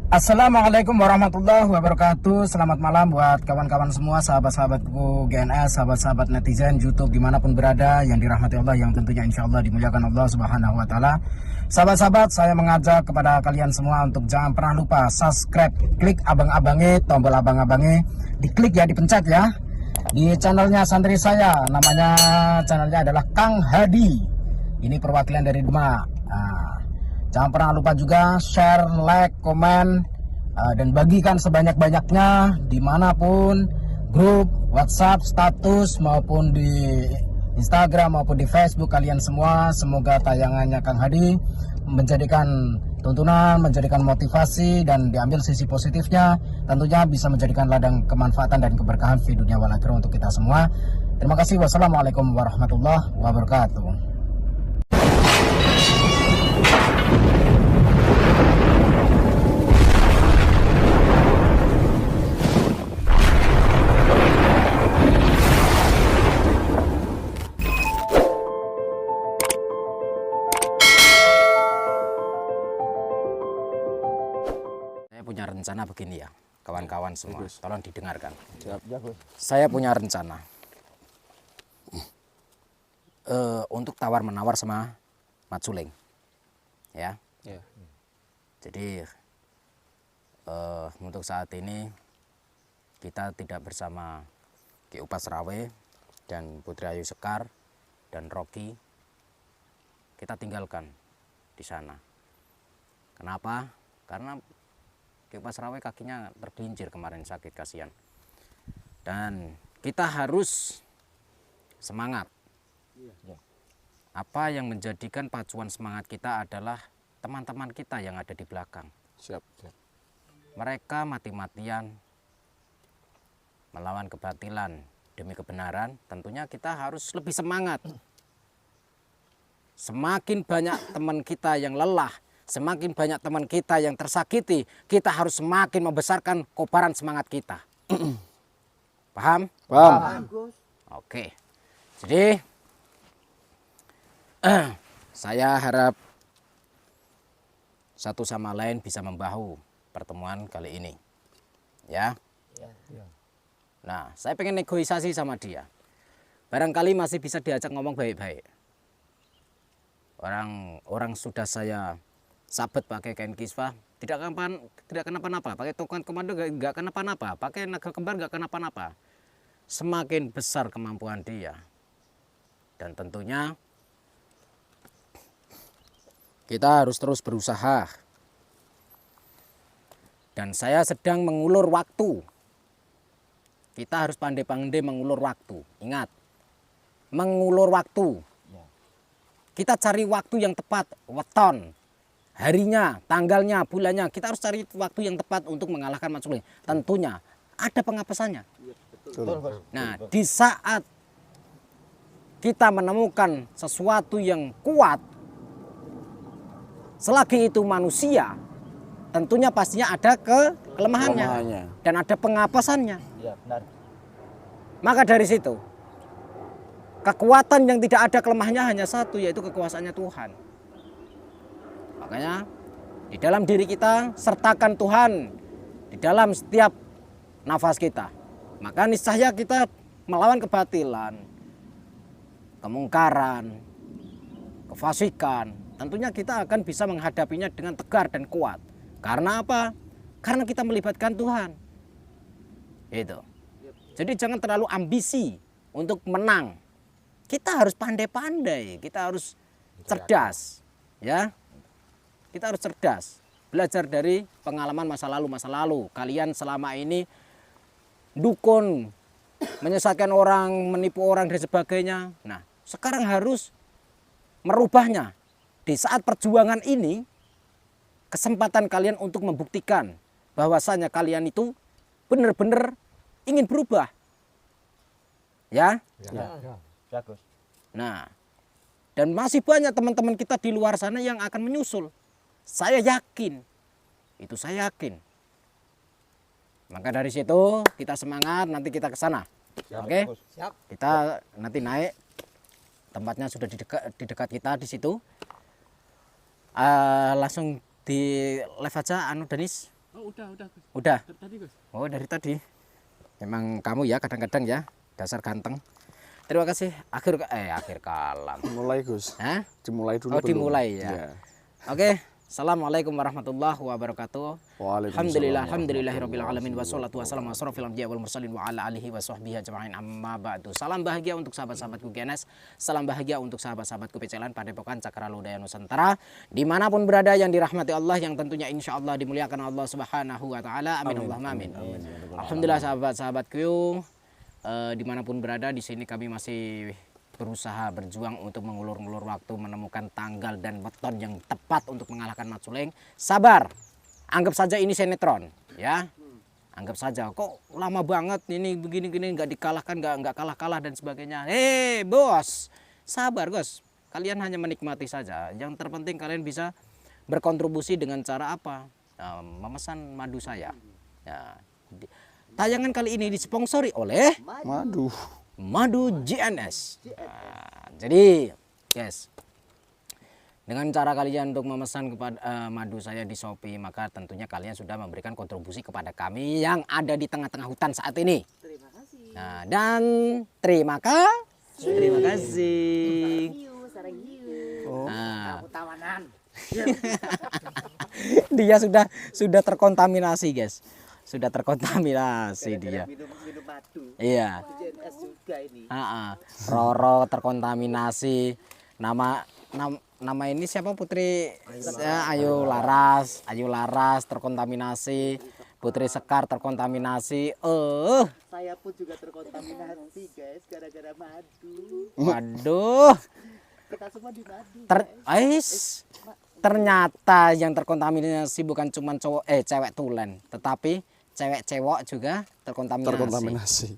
Assalamualaikum warahmatullahi wabarakatuh. Selamat malam buat kawan-kawan semua, sahabat-sahabatku GNS, sahabat-sahabat netizen YouTube dimanapun berada, yang dirahmati Allah, yang tentunya insya Allah dimuliakan Allah Subhanahu Wa Taala. Sahabat-sahabat, saya mengajak kepada kalian semua untuk jangan pernah lupa subscribe, klik abang-abangnya, tombol abang-abangnya, diklik ya, dipencet ya. Di channelnya santri saya, namanya channelnya adalah Kang Hadi. Ini perwakilan dari Demak. Jangan pernah lupa juga share, like, komen, dan bagikan sebanyak-banyaknya dimanapun, grup, WhatsApp, status, maupun di Instagram maupun di Facebook kalian semua. Semoga tayangannya Kang Hadi menjadikan tuntunan, menjadikan motivasi, dan diambil sisi positifnya. Tentunya bisa menjadikan ladang kemanfaatan dan keberkahan di dunia wal akhirah untuk kita semua. Terima kasih. Wassalamualaikum warahmatullahi wabarakatuh. Punya rencana begini ya, kawan-kawan semua, tolong didengarkan. Saya punya rencana untuk tawar-menawar sama Mat Suling, ya. Jadi untuk saat ini kita tidak bersama Ki Upas Rawe dan Putri Ayu Sekar dan Rocky. Kita tinggalkan di sana. Kenapa? Karena Ki Upas Rawe kakinya tergelincir kemarin, sakit, kasihan. Dan kita harus semangat. Apa yang menjadikan pacuan semangat kita adalah teman-teman kita yang ada di belakang. Siap. Mereka mati-matian melawan kebatilan demi kebenaran. Tentunya kita harus lebih semangat. Semakin banyak teman kita yang lelah, semakin banyak teman kita yang tersakiti, kita harus semakin membesarkan kobaran semangat kita. Paham? Paham. Oke. Jadi saya harap satu sama lain bisa membahu pertemuan kali ini. Ya. Nah, saya pengen negosiasi sama dia. Barangkali masih bisa diajak ngomong baik-baik. Orang sudah saya sabet pakai kain kiswah, tidak kenapa-napa, pakai token komando nggak kenapa-napa, pakai naga kembar nggak kenapa-napa. Semakin besar kemampuan dia, dan tentunya kita harus terus berusaha. Dan saya sedang mengulur waktu. Kita harus pandai-pandai mengulur waktu. Ingat, mengulur waktu. Kita cari waktu yang tepat, weton, harinya, tanggalnya, bulannya. Kita harus cari waktu yang tepat untuk mengalahkan Mat Suling. Tentunya ada pengapesannya. Nah, di saat kita menemukan sesuatu yang kuat, selagi itu manusia, tentunya pastinya ada kelemahannya dan ada pengapesannya. Maka dari situ, kekuatan yang tidak ada kelemahannya hanya satu, yaitu kekuasaannya Tuhan. Makanya di dalam diri kita sertakan Tuhan di dalam setiap nafas kita. Maka niscaya kita melawan kebatilan, kemungkaran, kefasikan. Tentunya kita akan bisa menghadapinya dengan tegar dan kuat. Karena apa? Karena kita melibatkan Tuhan. Itu. Jadi jangan terlalu ambisi untuk menang. Kita harus pandai-pandai, kita harus cerdas, ya. Kita harus cerdas, belajar dari pengalaman masa lalu. Kalian selama ini dukun, menyesatkan orang, menipu orang dan sebagainya. Nah, sekarang harus merubahnya. Di saat perjuangan ini, kesempatan kalian untuk membuktikan bahwasanya kalian itu benar-benar ingin berubah. Ya? Bagus. Nah, dan masih banyak teman-teman kita di luar sana yang akan menyusul. Saya yakin, itu saya yakin. Maka dari situ kita semangat, nanti kita ke sana. Oke? Siap. Kita nanti naik, tempatnya sudah di dekat kita di situ. Langsung di live aja, Danis. udah Gus. Udah. Tadi Gus. Oh, dari tadi. Memang kamu ya kadang-kadang ya dasar ganteng. Terima kasih. Akhir kalam. Mulai Gus. Hah? Dimulai dulu. Oh, belum? dimulai ya. Iya. Oke. Assalamualaikum warahmatullahi wabarakatuh. Waalaikumsalam. Alhamdulillahirabbil alamin wassalatu wassalamu ala asrofil anbiya wal mursalin wa ala alihi wa sahbihi ajma'in amma ba'du. Salam bahagia untuk sahabat-sahabatku GNS. Salam bahagia untuk sahabat-sahabatku PCLN Padepokan Cakralodaya Nusantara dimanapun berada yang dirahmati Allah, yang tentunya insya Allah dimuliakan Allah Subhanahu wa taala. Amin Allahumma amin. Alhamdulillah sahabat-sahabatku, dimanapun berada di sini kami masih berusaha berjuang untuk mengulur-ngulur waktu menemukan tanggal dan beton yang tepat untuk mengalahkan Mat Suleng. Sabar, anggap saja ini sinetron ya, anggap saja. Kok lama banget ini begini-gini nggak dikalahkan, nggak kalah-kalah dan sebagainya. Bos, sabar Gus, kalian hanya menikmati saja. Yang terpenting kalian bisa berkontribusi dengan cara apa? Memesan madu saya ya. Tayangan kali ini disponsori oleh Madu GNS. Nah, jadi guys, dengan cara kalian untuk memesan kepada madu saya di Shopee, maka tentunya kalian sudah memberikan kontribusi kepada kami yang ada di tengah-tengah hutan saat ini. Terima kasih. Nah, dan terima kasih. Sarang hiu. Nah, Tawanan. dia sudah terkontaminasi guys, sudah terkontaminasi dia. Minum madu. Iya. GNS juga ini. Roro terkontaminasi. Nama ini siapa? Putri Ayu Laras terkontaminasi. Putri Sekar terkontaminasi. Saya pun juga terkontaminasi guys gara-gara madu. Waduh. Kita semua di madu. Ternyata yang terkontaminasi bukan cuma cewek tulen, tetapi cewek-cewek juga terkontaminasi.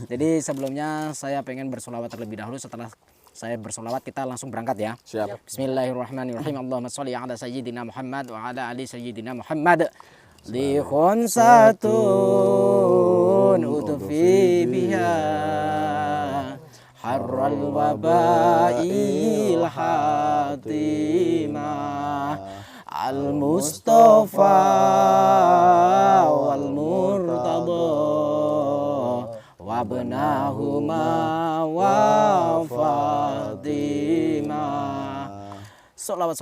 Jadi sebelumnya saya pengen bersolawat terlebih dahulu. Setelah saya bersolawat kita langsung berangkat ya. Siap. Bismillahirrahmanirrahim. Allahumma sholli ala sayyidina Muhammad wa ala ali sayyidina Muhammad. Li khunsatun utufi biha harral wabail hatimah al-Mustafa wal Murtada wabnahuma wa Fatimah. Salawat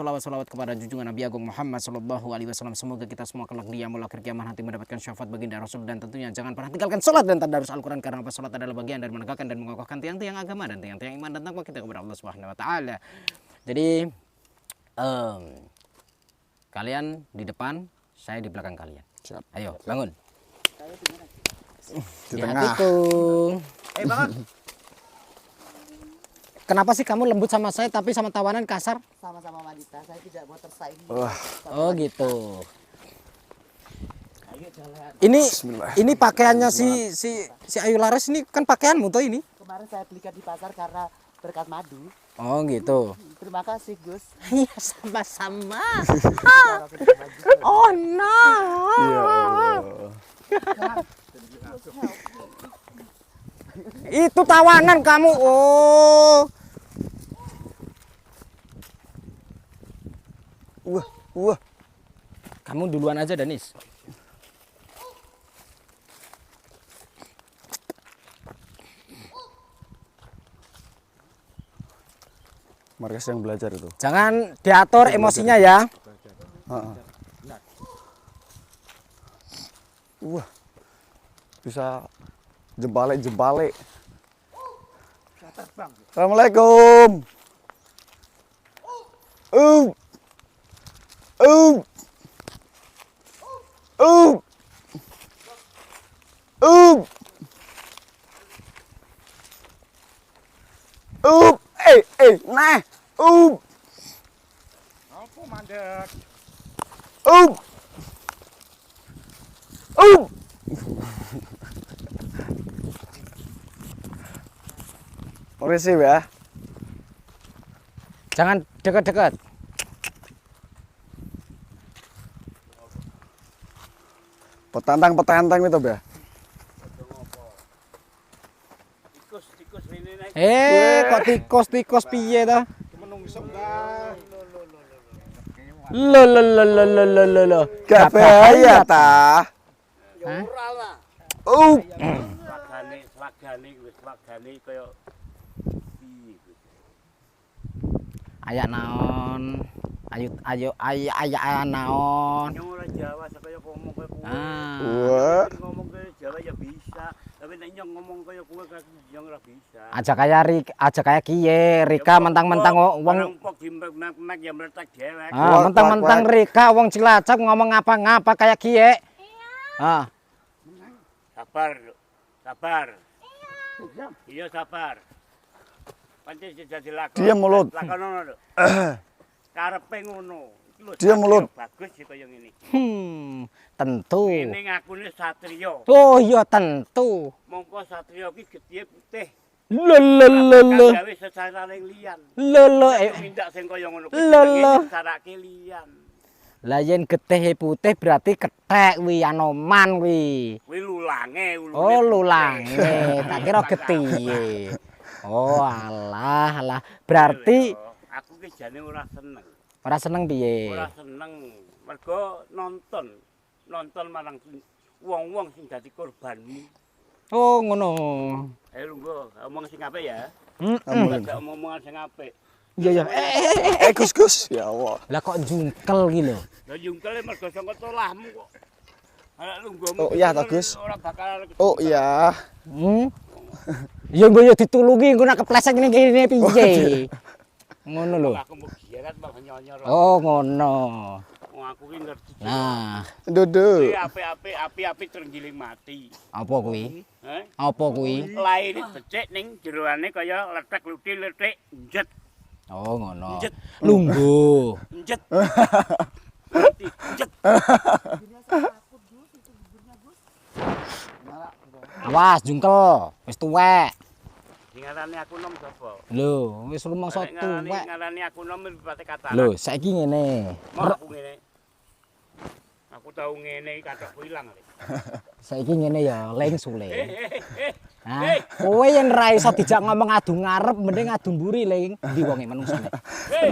kepada junjungan Nabi Agung Muhammad sallallahu alaihi wasallam. Semoga kita semua kelak di yaumul akhir kiamat nanti mendapatkan syafaat baginda Rasul, dan tentunya jangan pernah tinggalkan salat dan tadarus Al-Qur'an, karena salat adalah bagian dari menegakkan dan mengokohkan tiang-tiang agama dan tiang-tiang iman dan takwa kita kepada Allah Subhanahu wa taala. Jadi kalian di depan, saya di belakang kalian. Siap. Ayo, bangun. Di tengah. Bangun. Kenapa sih kamu lembut sama saya tapi sama tawanan kasar? Sama-sama wanita, saya tidak mau tersaingi. Oh gitu. Ayo jalan. Ini pakaiannya si Ayu Laras ini kan pakaianmu tuh ini. Kemarin saya belikan di pasar karena berkat madu. Oh gitu. Terima kasih Gus. Iya sama-sama. Oh no. Itu tawanan kamu. Oh. Wah. Kamu duluan aja Danis. Markas yang belajar itu. Jangan diatur emosinya ya. Wah. Bisa jempale. Assalamualaikum. Nah. Apa mandek? Permisi ya. Jangan dekat-dekat. Petantang itu ya. Tikus ini naik. Kok tikus piye ta? Menungso enggak. Lo. Gak bahaya ta? Hah? Slagane kaya piye kuwi. Ayak naon? Ayo naon? Nyong ora Jawa kaya ngomong kaya kowe. Wah. Ngomong kaya Jawa ya bisa, tapi nek nyong ngomong kaya kowe kan nyong ora bisa. Aja kaya kiye, Rika mentang-mentang wong pok dimek-mek ya meletak dewek. mentang-mentang Rika wong Cilacap ngomong ngapa-ngapa kayak kiye. Sabar, Lho. Sabar. Iya sabar. Pancen jadi lakon. Dia mulut. Lakonono lho. Karepe ngono. Iki lho, Dia mulut. Bagus sih kaya ngene. Tentu. Ini ngakune satriya. Oh iya tentu. Mongko satriya iki gedhe putih. Lho. Gawe sesarane liyan. Lho. Mindak sing kaya ngono Lho. sarake liyan. Lah yen getih putih berarti kethek wi Anoman wi. Kuwi lulange, Oh lulange, tak kira getihe. Oh alah. Berarti aku ki jane ora seneng. ora seneng piye? Ora seneng mergo nonton marang wong-wong sing dadi korbanmu. Oh ngono. Ayo lungguh, omong sing apik ya. Gak omong sing apik. Iya. Gus. Ya Allah. Lah kok jungkel ki lho. Lah jungkele mergo saka tolahmu kok. Ala lungguhmu. Oh, iya, toh, Gus. Ora bakal Oh iya. Ya nggo yo ditulungi engko nek kepleset ngene kene piye. Ngono lho. aku mau giat malah nyonyor. Oh ngono. Wong aku ki ngerti. Nah, Dudu. Kuwi api-api terenggiling mati. apa kuwi? Heh. Apa kuwi? Laine becik ning jeroane kaya letek luthi-letik njet. Oh ngono. Njet. Lungguh. Njet. Njet. Awas jungkel, wis tuwek. Ngarani aku nom sapa? Lho, wis rumangsa tuwek. Ngarani aku nom pate kata. Lho, saiki ngene. Mau aku ngene. Aku tau ngene kathokku ilang. Saiki ngene ya, leng sule. Eh. Hah? Kowe yen ra iso dijak ngomong adu ngarep, mending adu mburi leng. Ndi wonge manungsane?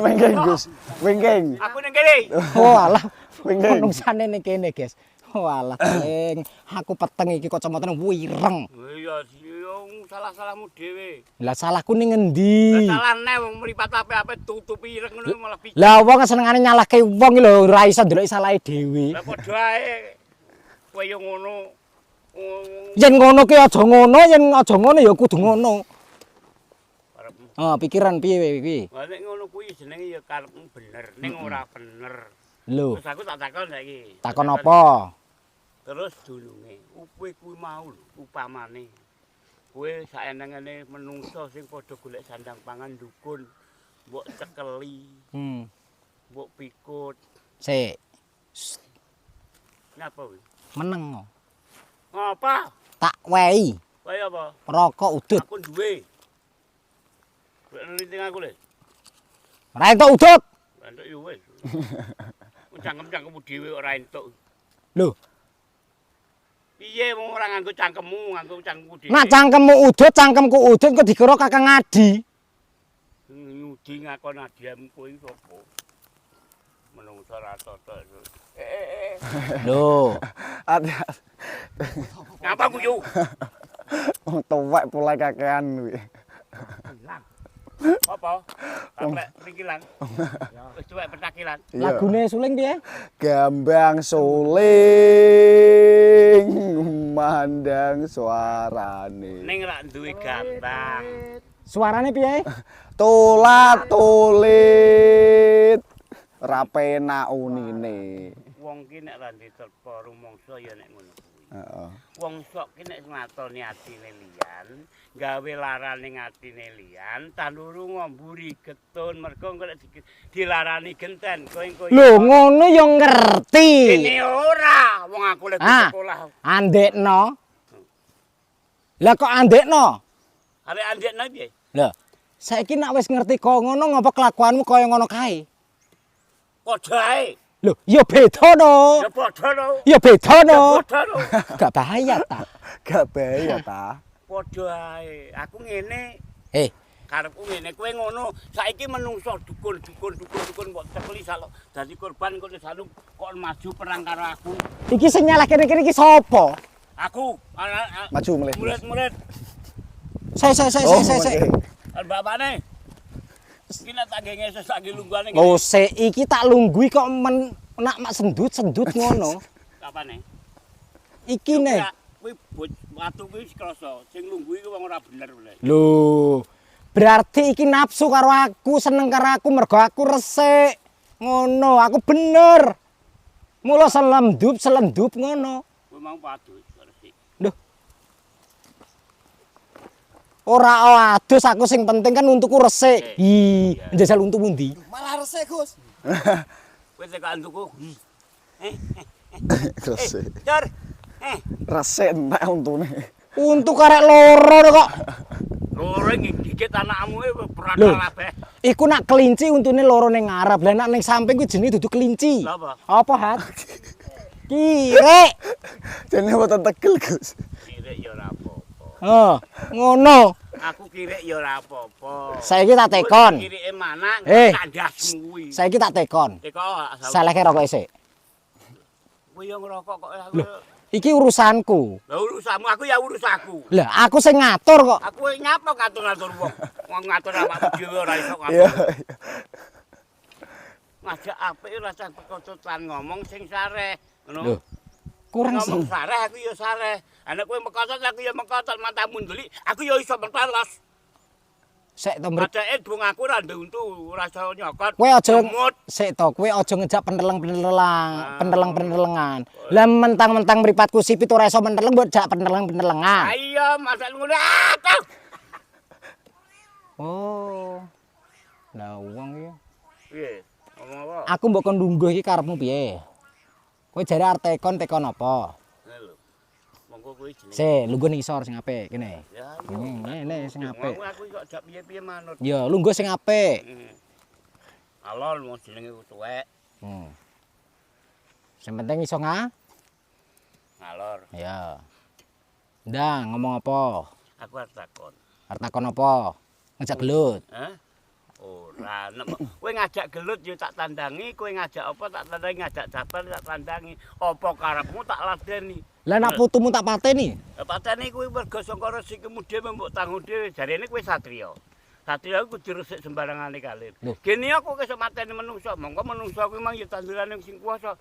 Wengking Gus. Wengking. Aku ning kene. Oh alah, Wengking. manungsane ning kene, guys. Oh alah, leng. Aku peteng iki kacamatane wireng. Iya, salah-salahmu dhewe. Lah salahku ning endi? Salahne wong mripat ape-ape tutupi ireng ngono malah piye. Lah wong senengane nyalahke wong iki lho, ora iso ndelok salahe dhewe. Lah padha ae. Kowe yo ngono. Yen ngono ki aja ngono, yen aja ngono ya kudu ngono. Pikiran piye iki? Lah nek ngono kuwi jenenge ya karepmu bener, ning ora bener. Lho, Terus aku tak takon saiki. takon apa? Terus dulunge, kowe kuwi mau lho, upamane kowe saenengane menungso sing padha golek sandang pangan dukun, mbok cekeli, mbok pikut. Sik, Ngapa kuwi? meneng. Ngapa? Tak wehi Kaya apa? rokok udut. Aku duwe. Kowe neliting aku le. Ora entuk udut. Entuk yo wis. Cangkem-cangkemmu dhewe ora entuk. Lho, Piye wong ora nganggo cangkemmu, nganggo cangkemmu dhewe. nak cangkemmu udut, cangkemku udut kok dikira Kakang Adi. Nyudi ngakon adiam kowe sapa? Menungso ra toto. Lho, Ngapa guyu? Wong tuwek pula kakean kuwi. Hilang. Apa? Sampai pikiran. Wis tuwek petakilan. lagune suling piye? Gambang suling mandang suarane. Ning rak duwe gambang. Suarane piye? Tulat tulit rapena unine. Wong ki nek ra ditepa rumangsa ya nek ngono kuwi. Heeh. Wong sok ki nek ngatoni atine liyan, gawe larane atine liyan, tanuru ngomburi getun mergo engko nek dilarani genten kowe Lho, ngono ya ngerti. Ini ora, wong aku lek sekolah. Andekno. Lah kok andekno? Arek andekno piye? Lah, saiki nek wis ngerti kok ngono ngapa kelakuanmu kaya ngono kae? Padha ae. Lho, ya beda no. Ya padha lho. Ya beda no. Padha lho. Gak bahaya ta? Gak bahaya ta? Padha ae. Aku ngene. karepku ngene kowe ngono saiki menungso dukun mbok cekeli salok dadi korban kowe sanu kok maju perang karo aku. Iki sing nyalahke kene iki sapa? Aku Maju mulai. murid-murid Saya. bapakne. Iki nek tak ngeses tak lungguhane. Oh, iki tak lunggui kok nak mak sendut ngono. Kapane? Iki ne. Kuwi watu kuwi krasa, sing lungguhi kuwi wong ora bener lho. Lho, berarti iki nafsu karo aku, seneng karo aku mergo aku resik. Ngono, aku bener. Mula selendup ngono. Kuwi mau padus resik. Lho. Ora adus aku sing penting kan untukku resik. Ih, njajal untuk pundi? Malah resik, Gus. Kowe tekan untukku. Resik. Jar. Resik entek untune. Untuk karek loro kok. Loro gigit anakmu e berat Lho. kabeh. Iku nak kelinci untune loro ning ngarep. Lah nak ning samping kuwi jenenge dudu kelinci. Lha apa? Apa, Hat? Kirek. Jane boten tegel, Gus. Kirek ya ora apa-apa. Oh, ngono. Aku kirek ya ora apa-apa. Saiki tak tekon. Kirike mana kandasmu kuwi. Saiki tak tekon. Teko Salehke rokok isik. kowe yo ngerokok kok aku. Iki urusanku. Lah urusanmu aku ya urusanku. Lah aku sing ngatur kok. Aku nyapa ngatur-ngatur wong. Wong ngatur awakku dhewe ora iso Iya. ngatur. Ngajak apik ora usah pekocotan ngomong sing sareh, ngono. Lho, kurang ngomong sing. sareh aku ya sareh. Anak kowe mekocot aku ya mekocot matamu ndelik, aku ya iso berpalas. Sik to, Mrit. Padahal dong aku ora nduntu, ora iso nyokot. Kowe aja Semut. sik to, kowe aja ngejak peneleng-penelengan. Lah mentang-mentang mripatku sipit ora iso peneleng mbok jak peneleng-penelengan. Ayo masak ngono. Tuh. Oh. Lah wong iki. Piye? Ngomong apa? Aku mbok kon lungguh iki karepmu piye? Kowe jare arep tekon apa? Lho. Monggo kuwi jenenge. Sik, lungguh ning isor sing apik kene. Ya. Ngene sing apik. Ngomong aku kok jak piye-piye manut. Ya, lungguh sing apik. Alon mau jenenge tuwek. Sing penting iso Ngalor. Ya. Ndang ngomong apa? Aku arep takon. Arep takon apa? Ngejak gelut. Hah? Ora, nek kowe ngajak gelut yo tak tandangi, kowe ngajak apa tak tandangi, ngajak jabar tak tandangi. Apa karepmu tak ladeni. Lah nak putumu tak pateni. Lah pateni kuwi mergo saka resikmu dhewe mbok tanggung dhewe. Jarene kowe satriya. Satriya kudu resik sembarangane kalir. Lho. Gene aku kesuk mateni menungso, mongko menungso kuwi mang ya tandurane sing kuwasa.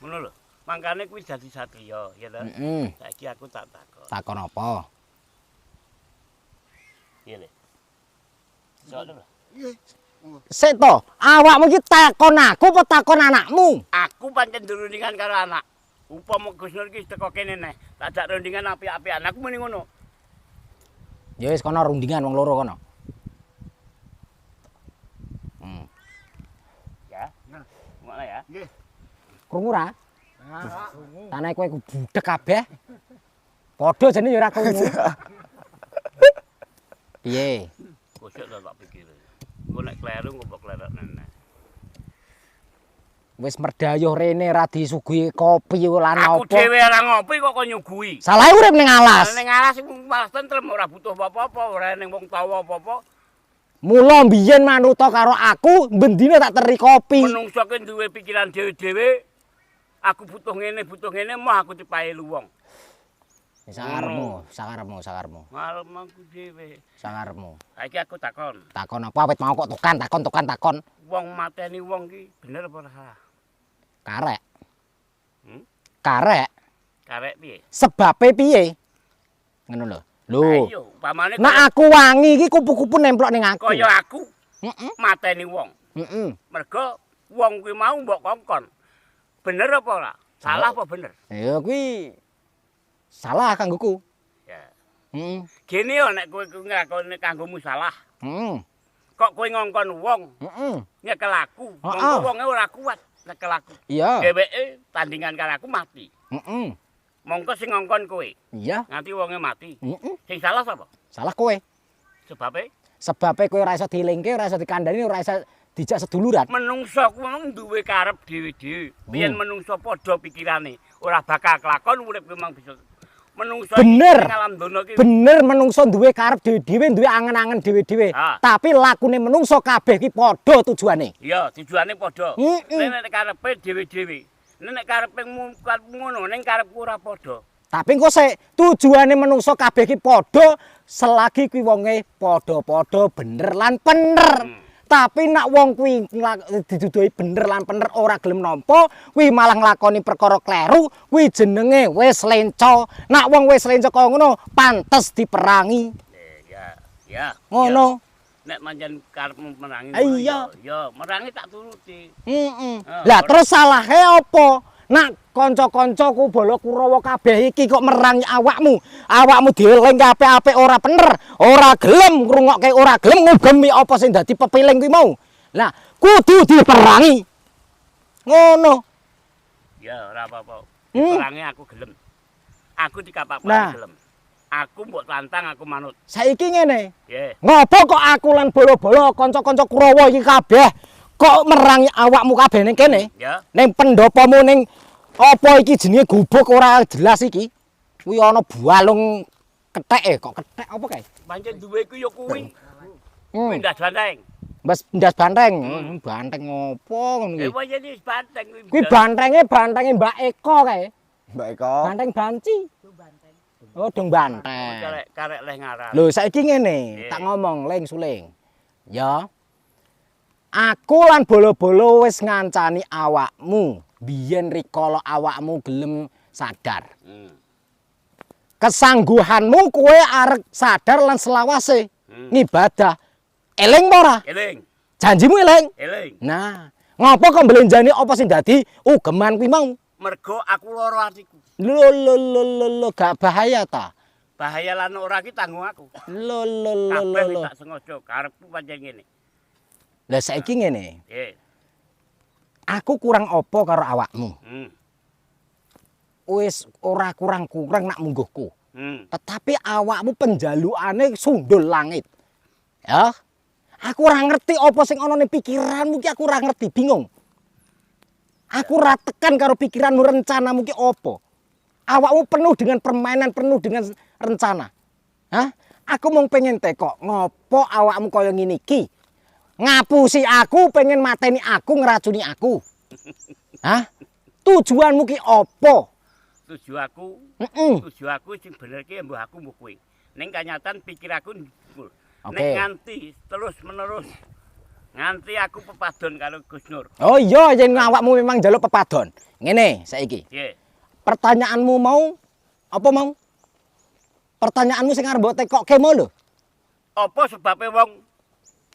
Ngono lho. Mangkane kuwi dadi satriya, ya ta? Heeh. Saiki aku tak takon. Takon apa? Iya le. Soalnya Sik to, awakmu iki takon aku apa takon anakmu? aku pancen dirundingan karo anak. Upama Gus Nur iki teko kene neh, tak jak rundingan apik-apikan. Aku muni ngono. Ya wis kono rundingan wong loro kono. Ya. Ngono ya. Nggih. Krungu ra? Tanah kowe budhek kabeh. Padha jane ya ora krungu. Piye? Gosok tak pikir. Engko nek kleru engko mbok klerek nenek. Wis merdayuh rene ra disuguhi kopi lan Aku apa. dhewe ora ngopi kok nyuguhi. Salah urip ning alas. Ning alas iku malah tentrem ora butuh apa-apa, ora ning wong tawa apa-apa. Mula mbiyen manuta karo aku bendina tak teri kopi. Menungso ki duwe pikiran dhewe-dhewe. Aku butuh ngene mah aku dipaelu wong. Sakarepmu. Ngarep aku dhewe. Sakarepmu. Saiki aku takon. Takon apa awit mau kok takon. Wong mateni wong ki bener apa ora salah? Karek. Hmm? Karek. Karek piye? Sebabe piye? Ngono lho. Lho. Ayo, upamane Nek aku wangi iki kupu-kupu nemplok ning aku. kaya aku Heeh. mateni wong. Heeh. Mergo wong kuwi mau mbok kongkon. Bener apa ora? Salah apa bener? Ya kuwi salah kanggoku. Ya. Heeh. Gene yo nek kowe ngakoni kanggomu salah. Heeh. Kok kowe ngongkon wong Heeh. nyekel aku. Heeh. Monggo wonge ora kuat nyekel aku. Iya. Dheweke tandingan karo aku mati. Heeh. Monggo sing ngongkon kowe Iya. nganti wonge mati. Heeh. Sing salah sapa? Salah kowe. Sebabe Sebabe kowe ora iso dielingke, ora iso dikandani, ora iso dijak seduluran. menungso ku memang duwe karep dhewe-dhewe. Biyen menungso padha pikirane, ora bakal kelakon urip memang bisa. menungso Bener. iki alam dono iki. Bener menungso duwe karep dhewe-dhewe, duwe angen-angen dhewe-dhewe. Ah. Tapi lakune menungso kabeh ki padha tujuane. Iya, tujuane padha. Nek karepe dhewe-dhewe. Nek karepe ngono, ning karepku ora padha. Tapi engko sik tujuane menungso kabeh ki padha selagi kuwi wonge padha-padha bener lan bener. Tapi nak wong kuwi diduduhi bener lan bener ora gelem nampa, kuwi malah nglakoni perkara kleru, kuwi jenenge wis lenca. Nak wong wis lenca kaya ngono, pantes diperangi. Ya. Ngono. Nek manjen karepmu merangi. Iya. Ya, merangi tak turuti. Lah terus salahe apa? Nak kanca-kancaku bala Kurawa kabeh iki kok merangi awakmu. Awakmu dieling apik-apik ora bener, ora gelem ngrungokke, ora gelem ngugemi apa sing dadi pepiling kuwi mau. Lah kudu diperangi. Ngono. Ya, ora apa-apa. Perangi aku gelem. Aku dikapak Nah. gelem. Aku mbok tantang, aku manut. Saiki ngene. Nggih. Ngopo kok aku lan bala-bala kanca-kanca Kurawa iki kabeh kok merangi awakmu kabeh ning kene? Ya. Ning pendopomu ning apa iki jenenge gubuk ora jelas iki. Kuwi ana bualung kethek kok kethek apa kae? Pancen duwe ku ya kuwi. Kuwi ndas banteng. Mbas ndas banteng. Banteng opo ngono Eh, kuwi? pancen wis banteng kuwi. Kuwi bantenge Mbak Eko kae. Mbak Eko. Banteng banci. Oh, dong banteng. Karek leh ngaran. Lho saiki ngene, tak ngomong ling suling. Ya. Aku lan bolo-bolo wis ngancani awakmu, biyen rikala awakmu gelem sadar. Kesangguhanmu kowe arep sadar lan selawase ngibadah. Eling apa ora? Eling. Janjimu eling? Eling. Nah, ngopo kok mblenjani apa sing dadi ugeman kuwi mau? Mergo aku lara atiku. Lho, gak bahaya ta? Bahaya lan ora ki tanggung aku. Lho. Kabeh tak sengaja karepku pancen ngene. Lah saiki ngene, Nggih. aku kurang apa karo awakmu? Hmm. Wis ora kurang-kurang nak mungguhku. Tetapi Tetapi awakmu penjalukane sundul langit. Ya. Aku ora ngerti apa sing ana ning pikiranmu ki, aku ora ngerti, bingung. Aku ora tekan karo pikiranmu, rencanamu ki apa. Awakmu penuh dengan permainan, penuh dengan rencana. Hah? Aku mau pengen tekok, ngopo awakmu kaya ngene iki? Ngapusi aku, pengen mateni aku, ngeracuni aku. Hah? Tujuanmu ki apa? tujuh aku sing bener ki mbah aku mbok kuwi. Ning kanyatan pikir aku nek Oke. nganti terus menerus nganti aku pepadon karo Gus Nur. Oh iya, yen awakmu memang njaluk pepadon. Ngene saiki. Nggih. Pertanyaanmu mau apa mau? Pertanyaanmu sing arep mbok tekokke mau lho. Apa sebabe wong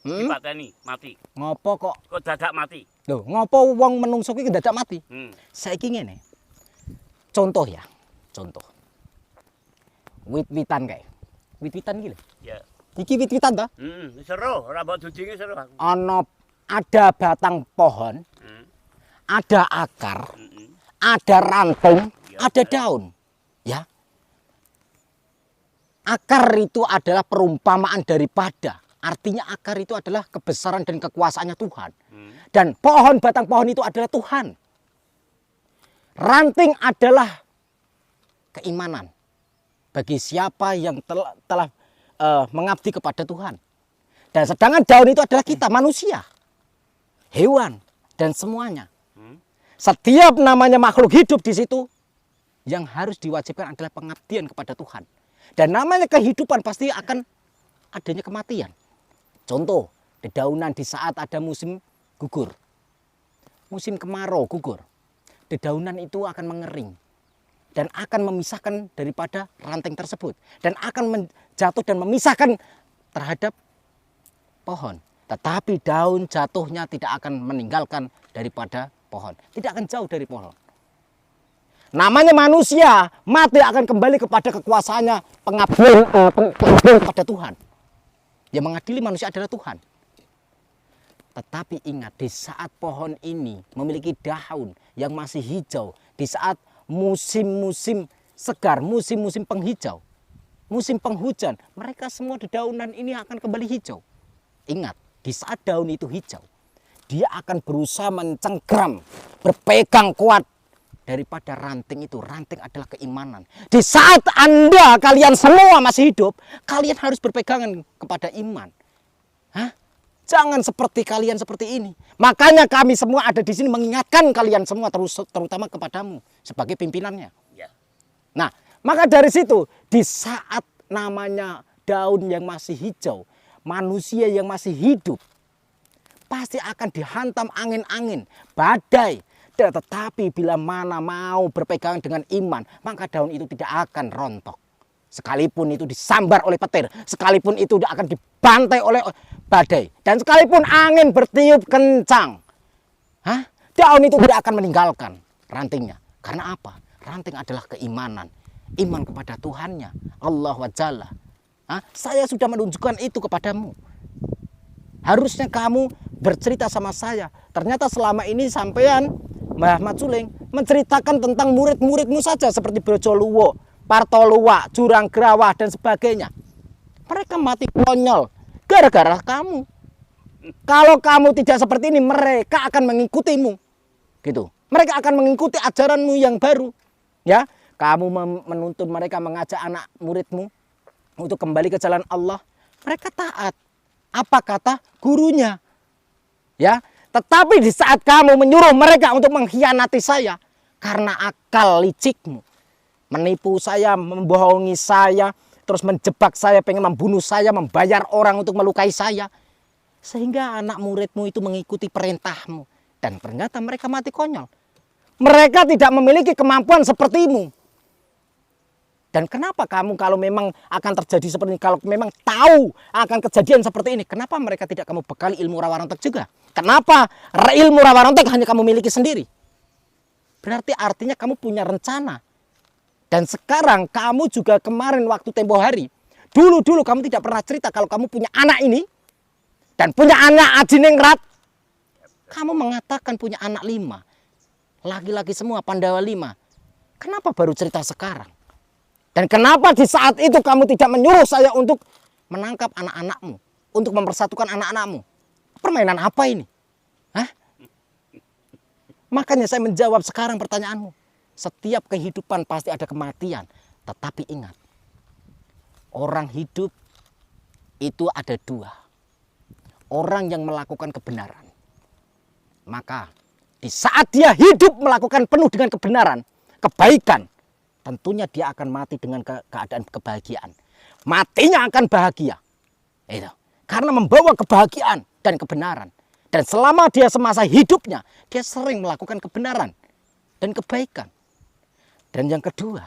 dipateni mati? Ngopo Kok dadak mati? Lho, ngopo wong menungso kuwi dadak mati? Saiki ngene. Contoh ya, contoh. Wit-witan kae. Wit-witan iki lho. Ya. Iki wit-witan ta? Seru, ora mbok dudinge seru aku. Ada batang pohon, ada akar, ada ranting, ada daun. Ya. Akar itu adalah perumpamaan daripada, artinya akar itu adalah kebesaran dan kekuasaannya Tuhan. Dan pohon, batang pohon itu adalah Tuhan. Ranting adalah keimanan bagi siapa yang telah mengabdi kepada Tuhan. Dan sedangkan daun itu adalah kita, manusia, hewan, dan semuanya. Setiap namanya makhluk hidup di situ, yang harus diwajibkan adalah pengabdian kepada Tuhan. Dan namanya kehidupan pasti akan adanya kematian. Contoh, dedaunan di saat ada musim gugur. Musim kemarau gugur. Dedaunan itu akan mengering. Dan akan memisahkan daripada ranting tersebut. Dan akan jatuh dan memisahkan terhadap pohon. Tetapi daun jatuhnya tidak akan meninggalkan daripada pohon. Tidak akan jauh dari pohon. Namanya manusia, mati akan kembali kepada kekuasaannya, pengabdian kepada Tuhan. Yang mengadili manusia adalah Tuhan. Tetapi ingat, di saat pohon ini memiliki daun yang masih hijau, di saat musim-musim segar, musim-musim penghijau, musim penghujan, mereka semua dedaunan ini akan kembali hijau. Ingat, di saat daun itu hijau, dia akan berusaha mencengkram, berpegang kuat daripada ranting itu. Ranting adalah keimanan. Di saat Anda, kalian semua masih hidup, kalian harus berpegangan kepada iman. Hah? Jangan seperti kalian seperti ini. Makanya kami semua ada di sini mengingatkan kalian semua, terutama kepadamu sebagai pimpinannya. Ya. Nah, maka dari situ, di saat namanya daun yang masih hijau, manusia yang masih hidup, pasti akan dihantam angin-angin, badai. Tetapi bila mana mau berpegang dengan iman, maka daun itu tidak akan rontok. Sekalipun itu disambar oleh petir, sekalipun itu akan dibantai oleh badai, dan sekalipun angin bertiup kencang, daun itu tidak akan meninggalkan rantingnya. Karena apa? Ranting adalah keimanan, iman kepada Tuhannya, Allah wa Jalla. Saya sudah menunjukkan itu kepadamu. Harusnya kamu bercerita sama saya. Ternyata selama ini sampean Mbah Ahmad Suling menceritakan tentang murid-muridmu saja seperti Brojoluwo, Partoluwa, Jurang Grawah dan sebagainya. Mereka mati konyol gara-gara kamu. Kalau kamu tidak seperti ini, mereka akan mengikutimu. Gitu. Mereka akan mengikuti ajaranmu yang baru. Ya, kamu menuntun mereka, mengajak anak muridmu untuk kembali ke jalan Allah. Mereka taat. Apa kata gurunya? Ya, tetapi di saat kamu menyuruh mereka untuk mengkhianati saya karena akal licikmu, menipu saya, membohongi saya, terus menjebak saya, pengen membunuh saya, membayar orang untuk melukai saya, sehingga anak muridmu itu mengikuti perintahmu, dan ternyata mereka mati konyol. Mereka tidak memiliki kemampuan sepertimu. Dan kenapa kamu kalau memang akan terjadi seperti ini, kalau memang tahu akan kejadian seperti ini, kenapa mereka tidak kamu bekali ilmu rawarontek juga? Kenapa ilmu rawarontek hanya kamu miliki sendiri? Berarti artinya kamu punya rencana. Dan sekarang kamu juga kemarin waktu tempo hari, dulu kamu tidak pernah cerita kalau kamu punya anak ini, dan punya anak Adiningrat. Kamu mengatakan punya anak 5, laki-laki semua, Pandawa 5. Kenapa baru cerita sekarang? Dan kenapa di saat itu kamu tidak menyuruh saya untuk menangkap anak-anakmu, untuk mempersatukan anak-anakmu? Permainan apa ini? Makanya saya menjawab sekarang pertanyaanmu. Setiap kehidupan pasti ada kematian. Tetapi ingat, orang hidup itu ada 2. Orang yang melakukan kebenaran. Maka di saat dia hidup melakukan penuh dengan kebenaran, kebaikan, tentunya dia akan mati dengan keadaan kebahagiaan. Matinya akan bahagia. Itu. Karena membawa kebahagiaan dan kebenaran. Dan selama dia semasa hidupnya, dia sering melakukan kebenaran dan kebaikan. Dan yang kedua,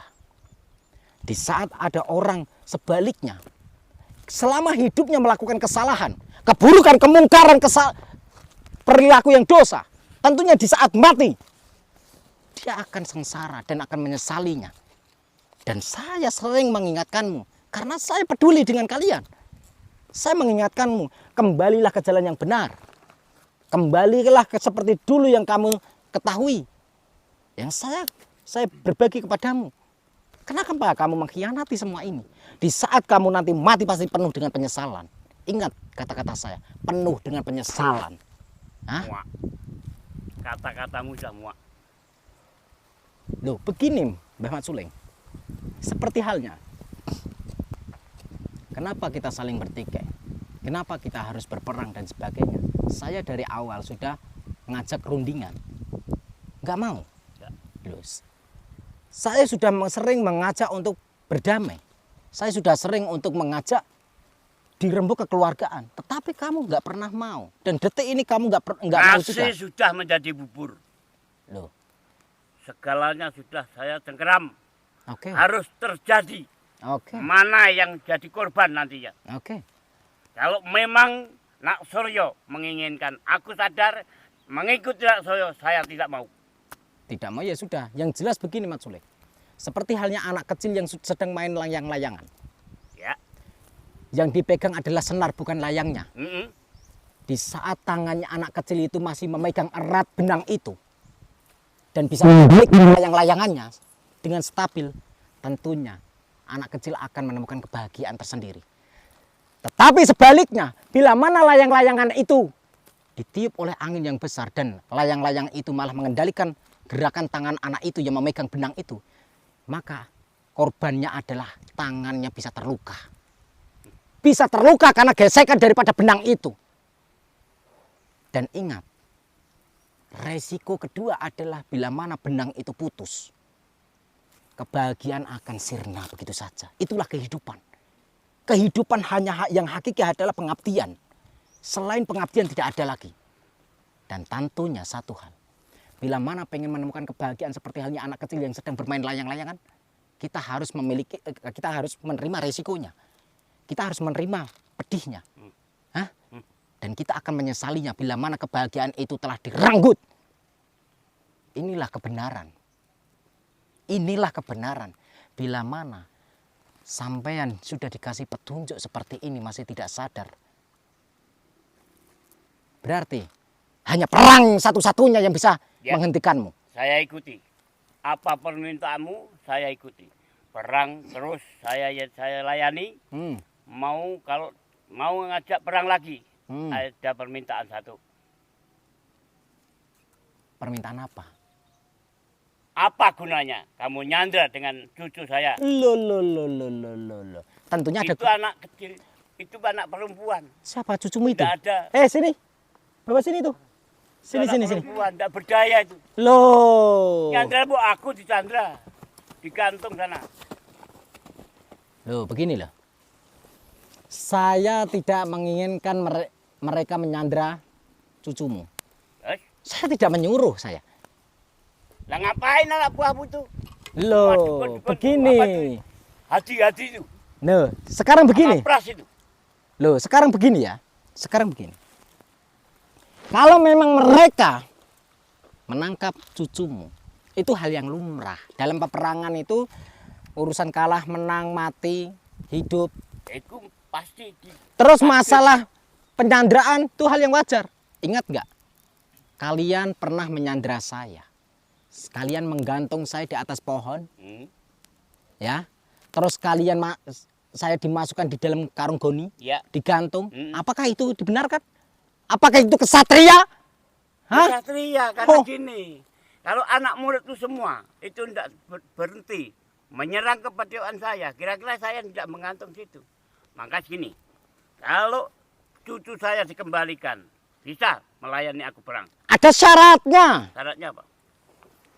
di saat ada orang sebaliknya, selama hidupnya melakukan kesalahan, keburukan, kemungkaran, perilaku yang dosa, tentunya di saat mati, dia akan sengsara dan akan menyesalinya. Dan saya sering mengingatkanmu, karena saya peduli dengan kalian. Saya mengingatkanmu, kembalilah ke jalan yang benar. Kembalilah seperti dulu yang kamu ketahui. Yang saya berbagi kepadamu. Kenapa kamu mengkhianati semua ini? Di saat kamu nanti mati pasti penuh dengan penyesalan. Ingat kata-kata saya, penuh dengan penyesalan. Muak. Kata-katamu sudah muak. Loh, begini Mbah Ahmad Suling. Seperti halnya, kenapa kita saling bertikai? Kenapa kita harus berperang dan sebagainya? Saya dari awal sudah ngajak rundingan. Nggak mau. Loh, saya sudah sering mengajak untuk berdamai. Saya sudah sering untuk mengajak dirembuk kekeluargaan. Tetapi kamu nggak pernah mau. Dan detik ini kamu nggak mau juga. Nasi sudah menjadi bubur. Loh. Segalanya sudah saya cengkeram. Oke. Harus terjadi. Oke. Mana yang jadi korban nantinya. Oke. Kalau memang Nak Suryo menginginkan, aku sadar mengikuti Nak Suryo, saya tidak mau. Tidak mau ya sudah. Yang jelas begini Mat Suling. Seperti halnya anak kecil yang sedang main layang-layangan. Ya. Yang dipegang adalah senar bukan layangnya. Mm-mm. Di saat tangannya anak kecil itu masih memegang erat benang itu. Dan bisa memegang layang-layangannya dengan stabil. Tentunya anak kecil akan menemukan kebahagiaan tersendiri. Tetapi sebaliknya, bila mana layang-layangan itu ditiup oleh angin yang besar dan layang-layang itu malah mengendalikan gerakan tangan anak itu yang memegang benang itu, maka korbannya adalah tangannya bisa terluka. Bisa terluka karena gesekan daripada benang itu. Dan ingat, resiko kedua adalah bila mana benang itu putus, kebahagiaan akan sirna begitu saja. Itulah kehidupan. Kehidupan hanya yang hakiki adalah pengabdian. Selain pengabdian tidak ada lagi. Dan tentunya satu hal, bila mana pengen menemukan kebahagiaan seperti halnya anak kecil yang sedang bermain layang-layangan, kita harus menerima resikonya. Kita harus menerima pedihnya. Hah? Dan kita akan menyesalinya bila mana kebahagiaan itu telah direnggut. Inilah kebenaran. Inilah kebenaran. Bila mana sampean sudah dikasih petunjuk seperti ini masih tidak sadar, berarti hanya perang satu-satunya yang bisa menghentikanmu. Saya ikuti. Apa permintaanmu saya ikuti. Perang terus saya layani. Kalau mau ngajak perang lagi, ada permintaan satu. Permintaan apa? Apa gunanya kamu nyandra dengan cucu saya? Loh. Tentunya ada. Itu anak kecil, itu anak perempuan. Siapa cucumu itu? Tidak ada. Sini. Bawa sini tuh. Sini. Perempuan, tidak berdaya itu. Loh. Nyandra bu, aku dicandra. Digantung sana. Loh, begini loh. Saya tidak menginginkan mereka menyandra cucumu. Saya tidak menyuruh saya. Lah ngapain anak buahmu itu? Loh, begini. Haji itu. Loh, sekarang begini. Pras itu. Loh, sekarang begini ya. Sekarang begini. Kalau memang mereka menangkap cucumu, itu hal yang lumrah. Dalam peperangan itu urusan kalah, menang, mati, hidup. Itu pasti. Terus masalah penyanderaan itu hal yang wajar. Ingat nggak? Kalian pernah menyandera saya. Kalian menggantung saya di atas pohon. Ya. Terus saya dimasukkan di dalam karung goni. Ya. Digantung. Apakah itu dibenarkan? Apakah itu kesatria? Hah? Kesatria karena gini. Kalau anak murid itu semua itu tidak berhenti menyerang kepercayaan saya. Kira-kira saya tidak menggantung situ. Maka gini. Kalau cucu saya dikembalikan, bisa melayani aku perang. Ada syaratnya. Syaratnya apa?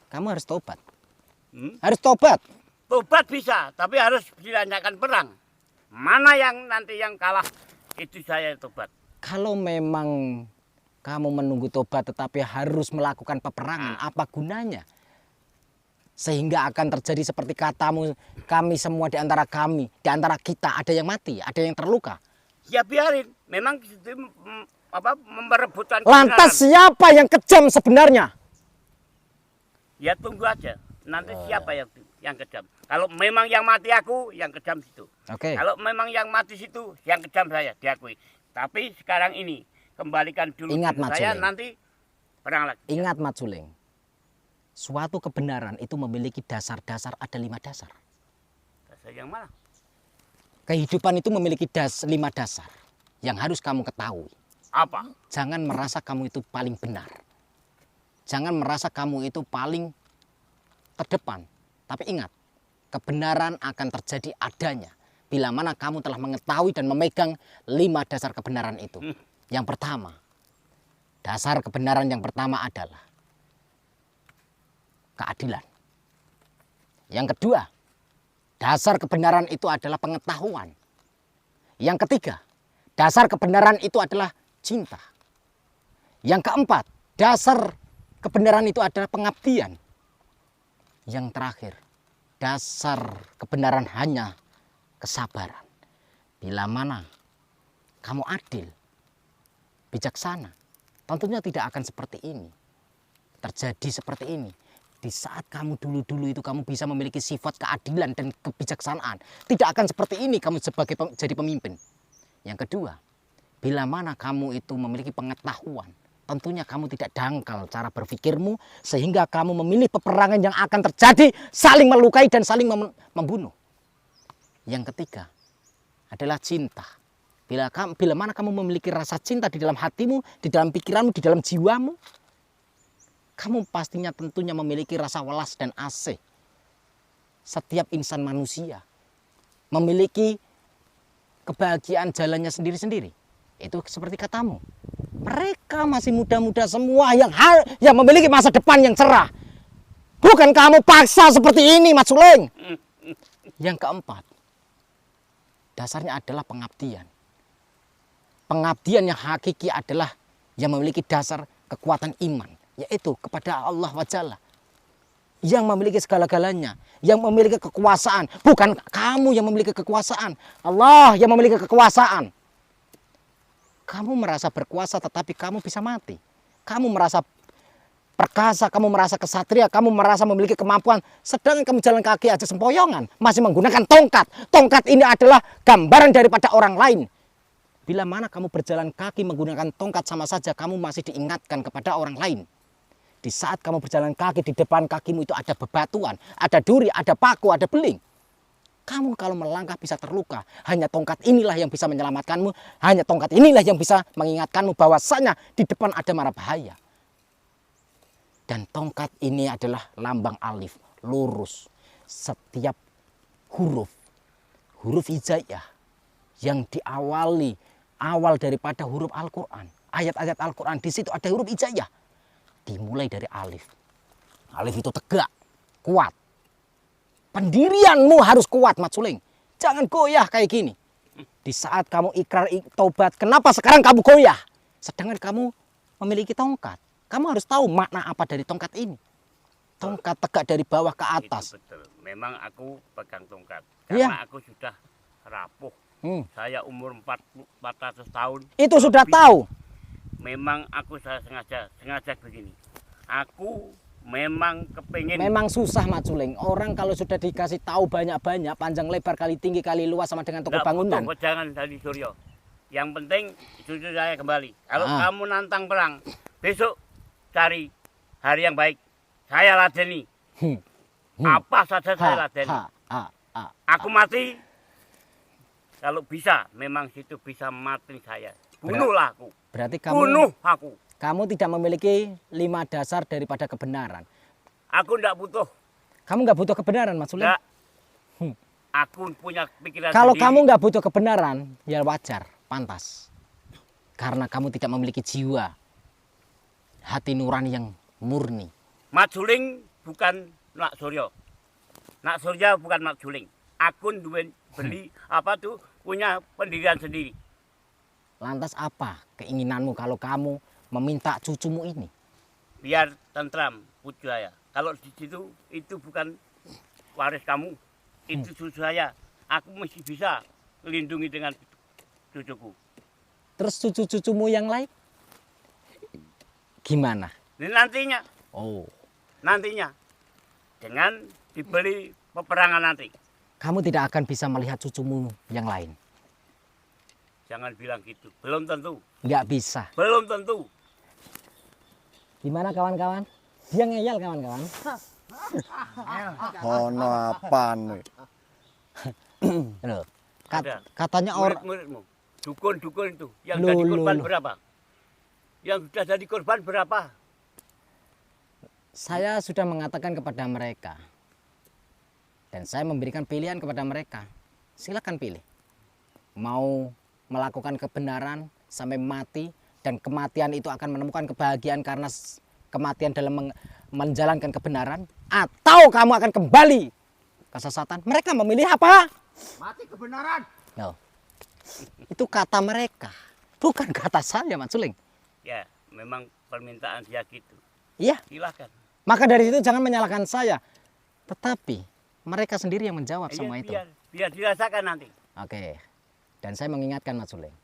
Kamu harus tobat. Harus tobat. Tobat bisa, tapi harus dilanjutkan perang. Mana yang nanti yang kalah, itu saya tobat. Kalau memang kamu menunggu tobat tetapi harus melakukan peperangan, apa gunanya? Sehingga akan terjadi seperti katamu, kami semua di antara kita ada yang mati, ada yang terluka. Ya biarin, memang itu memperebutkan. Lantas siapa yang kejam sebenarnya? Ya tunggu aja, nanti siapa yang kejam. Kalau memang yang mati aku, yang kejam situ. Oke. Kalau memang yang mati situ, yang kejam saya, diakui. Tapi sekarang ini, kembalikan dulu Ingat, saya, Mat Suling. nanti perang lagi. Ingat Mat Suling, suatu kebenaran itu memiliki dasar-dasar, ada 5 dasar. Dasar yang mana? Kehidupan itu memiliki 5 dasar yang harus kamu ketahui. Apa? Jangan merasa kamu itu paling benar. Jangan merasa kamu itu paling terdepan. Tapi ingat, kebenaran akan terjadi adanya bila mana kamu telah mengetahui dan memegang 5 dasar kebenaran itu. Yang pertama, dasar kebenaran yang pertama adalah keadilan. Yang kedua, dasar kebenaran itu adalah pengetahuan. Yang ketiga, dasar kebenaran itu adalah cinta. Yang keempat, dasar kebenaran itu adalah pengabdian. Yang terakhir, dasar kebenaran hanya kesabaran. Bila mana kamu adil, bijaksana, tentunya tidak akan seperti ini. Terjadi seperti ini. Di saat kamu dulu-dulu itu kamu bisa memiliki sifat keadilan dan kebijaksanaan. Tidak akan seperti ini kamu sebagai jadi pemimpin. Yang kedua, bila mana kamu itu memiliki pengetahuan, tentunya kamu tidak dangkal cara berpikirmu sehingga kamu memilih peperangan yang akan terjadi saling melukai dan saling membunuh. Yang ketiga adalah cinta. Bila mana kamu memiliki rasa cinta di dalam hatimu, di dalam pikiranmu, di dalam jiwamu, kamu pastinya tentunya memiliki rasa welas dan asih. Setiap insan manusia memiliki kebahagiaan jalannya sendiri-sendiri. Itu seperti katamu. Mereka masih muda-muda semua yang memiliki masa depan yang cerah. Bukan kamu paksa seperti ini, Mas Suleng. Yang keempat, dasarnya adalah pengabdian. Pengabdian yang hakiki adalah yang memiliki dasar kekuatan iman, yaitu kepada Allah wa Jalla. Yang memiliki segala-galanya, yang memiliki kekuasaan. Bukan kamu yang memiliki kekuasaan, Allah yang memiliki kekuasaan. Kamu merasa berkuasa tetapi kamu bisa mati. Kamu merasa perkasa, kamu merasa kesatria, kamu merasa memiliki kemampuan. Sedangkan kamu jalan kaki aja sempoyongan, masih menggunakan tongkat. Tongkat ini adalah gambaran daripada orang lain. Bila mana kamu berjalan kaki menggunakan tongkat, sama saja kamu masih diingatkan kepada orang lain. Di saat kamu berjalan kaki, di depan kakimu itu ada bebatuan, ada duri, ada paku, ada beling. Kamu kalau melangkah bisa terluka. Hanya tongkat inilah yang bisa menyelamatkanmu. Hanya tongkat inilah yang bisa mengingatkanmu bahwasanya di depan ada mara bahaya. Dan tongkat ini adalah lambang alif, lurus. Setiap huruf hijaiyah yang diawali awal daripada huruf Al-Quran. Ayat-ayat Al-Quran di situ ada huruf hijaiyah. Dimulai dari alif. Alif itu tegak, kuat. Pendirianmu harus kuat, Mat Suleng. Jangan goyah kayak gini. Di saat kamu ikrar taubat, kenapa sekarang kamu goyah? Sedangkan kamu memiliki tongkat. Kamu harus tahu makna apa dari tongkat ini. Tongkat tegak dari bawah ke atas. Itu betul. Memang aku pegang tongkat. Iya. Karena aku sudah rapuh. Saya umur 400 tahun. Itu sudah lebih. tahu. Memang aku sengaja begini. Aku memang kepingin. Memang susah, Mat Suleng. Orang kalau sudah dikasih tahu banyak-banyak, panjang lebar, kali tinggi, kali luas sama dengan toko bangunan. Jangan dari Suryo. Yang penting cucu saya kembali. Kalau kamu nantang perang, besok cari hari yang baik. Saya ladeni. Apa saja saya ladeni. Aku mati. Kalau bisa, memang situ bisa mati saya. Bunuhlah aku. Berarti kamu Bunuh aku. Kamu tidak memiliki 5 dasar daripada kebenaran. Aku tidak butuh. Kamu nggak butuh kebenaran, Mas Suleng. Enggak. Aku punya pikiran Kalau sendiri. kamu nggak butuh kebenaran, ya wajar, pantas. Karena kamu tidak memiliki jiwa, hati nurani yang murni. Mat Suling bukan Nak Suryo. Nak Suryo bukan Mat Suling. Aku beli punya pendirian sendiri. Lantas apa keinginanmu kalau kamu meminta cucumu ini? Biar tentram cucu saya. Kalau di situ itu bukan waris kamu, itu cucu saya. Aku masih bisa melindungi dengan cucuku. Terus cucu-cucumu yang lain gimana? Ini nantinya, Oh, dengan dibeli peperangan nanti. kamu tidak akan bisa melihat cucumu yang lain. Jangan bilang gitu. Belum tentu. Nggak bisa. Belum tentu. Gimana kawan-kawan? Dia ngeyel kawan-kawan. Ono apaan nih? Loh, Ada. katanya orang Murid-muridmu. Dukun-dukun itu. Yang Loh, jadi loh, korban loh. berapa? Yang sudah jadi korban berapa? saya sudah mengatakan kepada mereka. Dan saya memberikan pilihan kepada mereka. Silakan pilih. Mau melakukan kebenaran sampai mati, dan kematian itu akan menemukan kebahagiaan karena kematian dalam menjalankan kebenaran, atau kamu akan kembali kesesatan. Mereka memilih apa? Mati kebenaran. No. Itu kata mereka, bukan kata saya, Mat Suling. Ya, memang permintaan dia gitu. Iya, Silakan. maka dari itu jangan menyalahkan saya. Tetapi mereka sendiri yang menjawab Iya, semua itu. biar dirasakan nanti. Oke. Dan saya mengingatkan Mat Suling,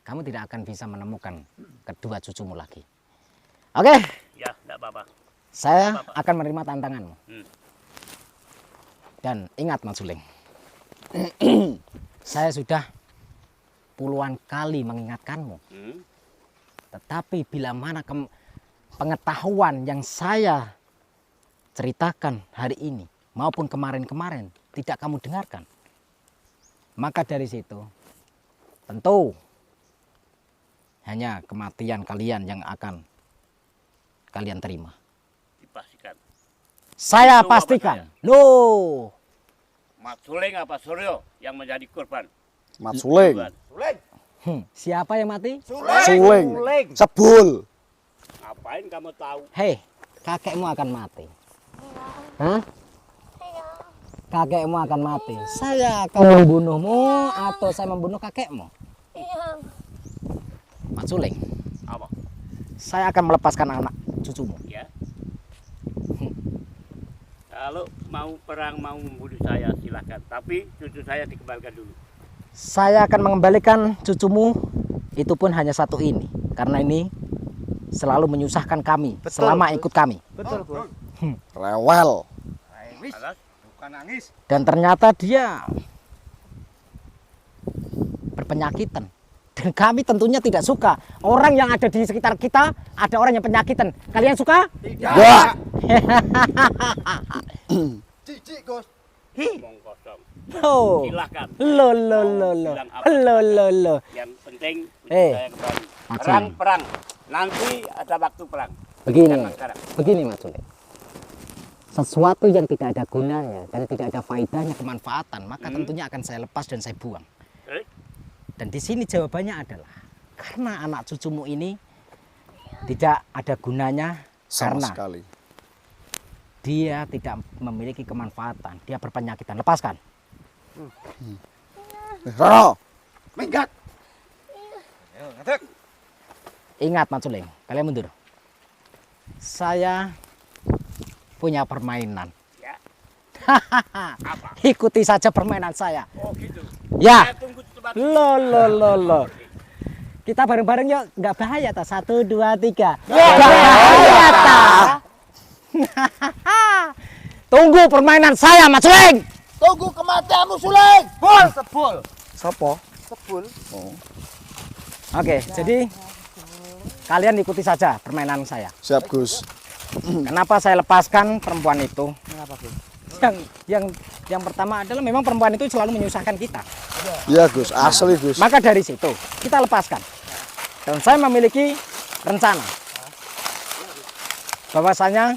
kamu tidak akan bisa menemukan kedua cucumu lagi. Oke, Ya, enggak apa-apa. saya akan menerima tantanganmu. Hmm. Dan ingat Mat Suling, saya sudah puluhan kali mengingatkanmu. Hmm. Tetapi bila mana pengetahuan yang saya ceritakan hari ini maupun kemarin-kemarin tidak kamu dengarkan, maka dari situ tentu hanya kematian kalian yang akan kalian terima. Dipastikan. Saya Itu apa pastikan. saya? Loh, Mat Suling apa Suryo yang menjadi korban? Mat Suling. siapa yang mati? Suling. Sebul. Ngapain kamu tahu? Hei, kakekmu akan mati. Hah? Kakekmu akan mati. Saya akan membunuhmu atau saya membunuh kakekmu? Mat Suling, Apa? saya akan melepaskan anak cucumu. Ya. Kalau mau perang, mau membunuh saya silakan. Tapi cucu saya dikembalikan dulu. Saya akan mengembalikan cucumu, itu pun hanya satu ini. Karena ini selalu menyusahkan kami selama ikut kami. Betul, Gus. Rewel. Alas, Dan ternyata dia berpenyakitan. Dan kami tentunya tidak suka. Orang yang ada di sekitar kita, ada orang yang penyakitan. Kalian suka? Ya. Cici, Gus. ngomong kosong. Oh. Silakan. Lo. Bilang apa? Lo. Yang penting cucu Eh, saya kembali. Macam. Perang. Nanti ada waktu perang. Begini, Jangan sekarang. begini Mas Suling. Sesuatu yang tidak ada gunanya dan tidak ada faedahnya, kemanfaatan, maka tentunya akan saya lepas dan saya buang. Eh, Dan di sini jawabannya adalah karena anak cucumu ini tidak ada gunanya Sama karena sekali. dia tidak memiliki kemanfaatan, dia berpenyakitan. Lepaskan. Rono. Minggat. Ingat Mas Suling, kalian mundur. Saya punya permainan. Ya. Ikuti saja permainan saya. Oh gitu. Ya. Saya tunggu di tempat. Lo. Kita bareng-bareng yuk, nggak bahaya ta? 1, 2, 3. Bahaya ta? Tunggu permainan saya, Mas Suling. Tunggu kematianmu, Suling. Sebul. Siapa? Sebul. Oke, jadi kalian ikuti saja permainan saya. Siap, Gus. Kenapa saya lepaskan perempuan itu? Kenapa, Gus? Yang pertama adalah memang perempuan itu selalu menyusahkan kita. Iya, Gus. Asli, Gus. Maka dari situ kita lepaskan. Dan saya memiliki rencana bahwasanya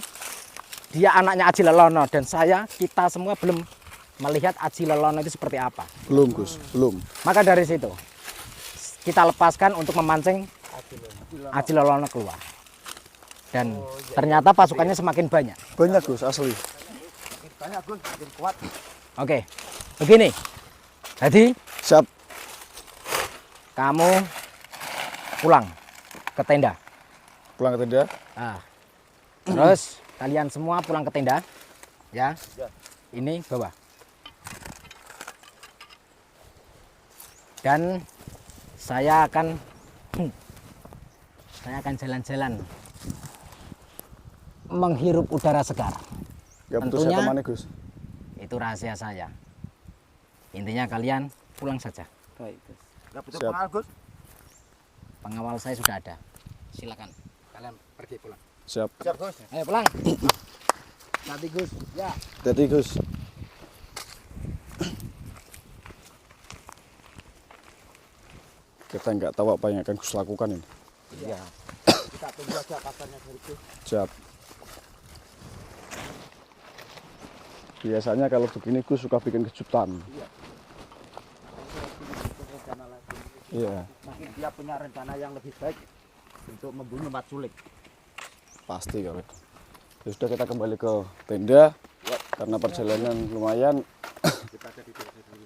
dia anaknya Aji Lelono dan kita semua belum melihat Aji Lelono itu seperti apa. Belum, Gus. Belum. Maka dari situ kita lepaskan untuk memancing Aji Lelono keluar. Dan ternyata pasukannya semakin banyak. Banyak, Gus. Asli. Banyak, Gus. Makin kuat. Oke, begini. Jadi Siap. kamu pulang ke tenda. Pulang ke tenda. Nah, terus kalian semua pulang ke tenda, ya. Ini bawa. Dan saya akan jalan-jalan menghirup udara segar. Ya betul Tentunya- saya temani, Gus. Itu rahasia saya. Intinya kalian pulang saja. Baik, Gus. Enggak butuh Siap. pengal, Gus. Pengawal saya sudah ada. Silakan. Kalian pergi pulang. Siap. Siap, Gus. Ayo pulang. Nanti, Gus. Ya. Hati, Gus. Kita nggak tahu apa yang akan Gus lakukan ini. Iya. Kita tunggu aja kabarnya dari Gus. Siap. Biasanya kalau begini Gus suka bikin kejutan. Rencana lagi. Iya, Mungkin dia punya rencana yang lebih baik untuk membunuh Mat Suling. pasti kalau. Ya sudah kita kembali ke tenda. Karena perjalanan lumayan.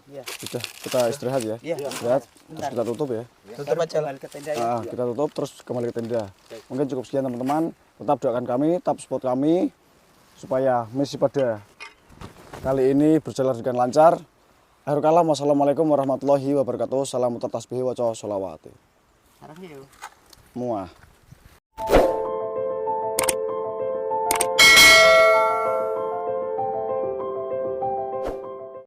Iya. Sudah kita istirahat ya. Iya. Istirahat. Terus kita tutup ya. Tutup aja ke tenda ya. Kita tutup terus kembali ke tenda. Mungkin cukup sekian teman-teman. Tetap doakan kami, tetap support kami supaya misi pada kali ini berjalan dengan lancar. Akhirul kalam, wassalamualaikum warahmatullahi wabarakatuh. Salam tasbih wa sholawati. Sarang yuk. Muah.